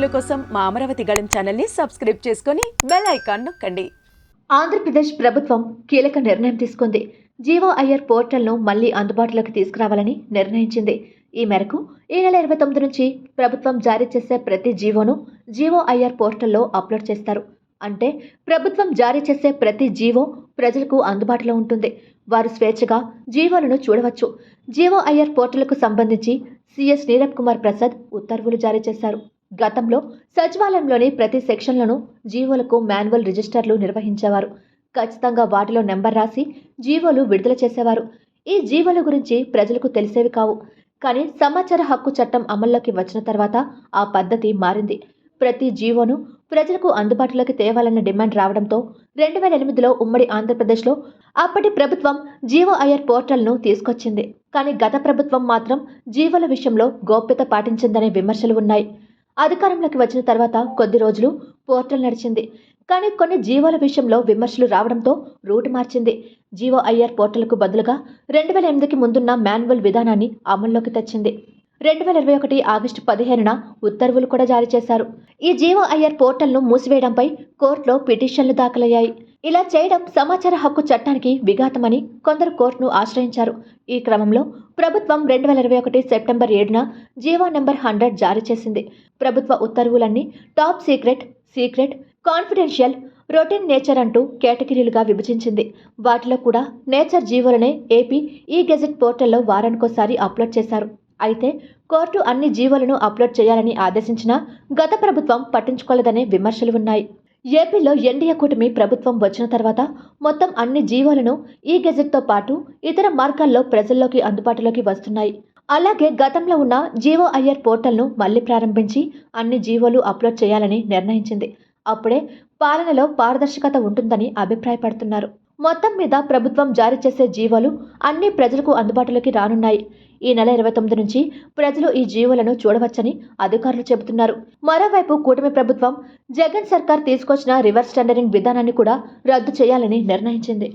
వీడియోల కోసం మా అమరావతి గళం ఛానల్ని సబ్స్క్రైబ్ చేసుకొని బెల్ ఐకాన్ నొక్కండి. ఆంధ్రప్రదేశ్ ప్రభుత్వం కీలక నిర్ణయం తీసుకుంది. జీఓఐఆర్ పోర్టల్ను మళ్లీ అందుబాటులోకి తీసుకురావాలని నిర్ణయించింది. ఈ మేరకు ఈ నెల 29 నుంచి ప్రభుత్వం జారీ చేసే ప్రతి జీవోను జీఓఐఆర్ పోర్టల్లో అప్లోడ్ చేస్తారు. అంటే ప్రభుత్వం జారీ చేసే ప్రతి జీవో ప్రజలకు అందుబాటులో ఉంటుంది. వారు స్వేచ్ఛగా జీవోలను చూడవచ్చు. జీఓఐఆర్ పోర్టల్కు సంబంధించి సిఎస్ నీరబ్ కుమార్ ప్రసాద్ ఉత్తర్వులు జారీ చేశారు. గతంలో సచివాలయంలోని ప్రతి సెక్షన్లను జీవోలకు మాన్యువల్ రిజిస్టర్లు నిర్వహించేవారు. ఖచ్చితంగా వాటిలో నెంబర్ రాసి జీవోలు విడుదల చేసేవారు. ఈ జీవోల గురించి ప్రజలకు తెలిసేవి కావు. కానీ సమాచార హక్కు చట్టం అమల్లోకి వచ్చిన తర్వాత ఆ పద్ధతి మారింది. ప్రతి జీవోను ప్రజలకు అందుబాటులోకి తేవాలన్న డిమాండ్ రావడంతో 2008లో ఉమ్మడి ఆంధ్రప్రదేశ్లో అప్పటి ప్రభుత్వం జీఓఐఆర్ పోర్టల్ను తీసుకొచ్చింది. కానీ గత ప్రభుత్వం మాత్రం జీవోల విషయంలో గోప్యత పాటించిందనే విమర్శలు ఉన్నాయి. అధికారంలోకి వచ్చిన తర్వాత కొద్ది రోజులు పోర్టల్ నడిచింది. కానీ కొన్ని జీవోల విషయంలో విమర్శలు రావడంతో రూటు మార్చింది. జీఓఐఆర్ పోర్టల్కు బదులుగా 2008కి ముందున్న మాన్యువల్ విధానాన్ని అమల్లోకి తెచ్చింది. 2021 ఆగస్టు 15న ఉత్తర్వులు కూడా జారీ చేశారు. ఈ జీఓఐఆర్ పోర్టల్ను మూసివేయడంపై కోర్టులో పిటిషన్లు దాఖలయ్యాయి. ఇలా చేయడం సమాచార హక్కు చట్టానికి విఘాతమని కొందరు కోర్టును ఆశ్రయించారు. ఈ క్రమంలో ప్రభుత్వం 2021 సెప్టెంబర్ 7న జీవో నెంబర్ 100 జారీ చేసింది. ప్రభుత్వ ఉత్తర్వులన్నీ top secret, secret, confidential, routine nature అంటూ కేటగిరీలుగా విభజించింది. వాటిలో కూడా నేచర్ జీవోలనే ఏపీ ఈ గెజెట్ పోర్టల్లో వారానికోసారి అప్లోడ్ చేశారు. అయితే కోర్టు అన్ని జీవోలను అప్లోడ్ చేయాలని ఆదేశించినా గత ప్రభుత్వం పట్టించుకోలేదనే విమర్శలు ఉన్నాయి. ఏపీలో ఎన్డీఏ కూటమి ప్రభుత్వం వచ్చిన తర్వాత మొత్తం అన్ని జీవోలను ఈ గెజెట్తో పాటు ఇతర మార్గాల్లో ప్రజల్లోకి అందుబాటులోకి వస్తున్నాయి. అలాగే గతంలో ఉన్న జీఓఐఆర్ పోర్టల్ను మళ్లీ ప్రారంభించి అన్ని జీవోలు అప్లోడ్ చేయాలని నిర్ణయించింది. అప్పుడే పాలనలో పారదర్శకత ఉంటుందని అభిప్రాయపడుతున్నారు. మొత్తం మీద ప్రభుత్వం జారీ చేసే జీవోలు అన్ని ప్రజలకు అందుబాటులోకి రానున్నాయి. ఈ నెల 29 నుంచి ప్రజలు ఈ జీవోలను చూడవచ్చని అధికారులు చెబుతున్నారు. మరోవైపు కూటమి ప్రభుత్వం జగన్ సర్కార్ తీసుకొచ్చిన రివర్స్ టెండరింగ్ విధానాన్ని కూడా రద్దు చేయాలని నిర్ణయించింది.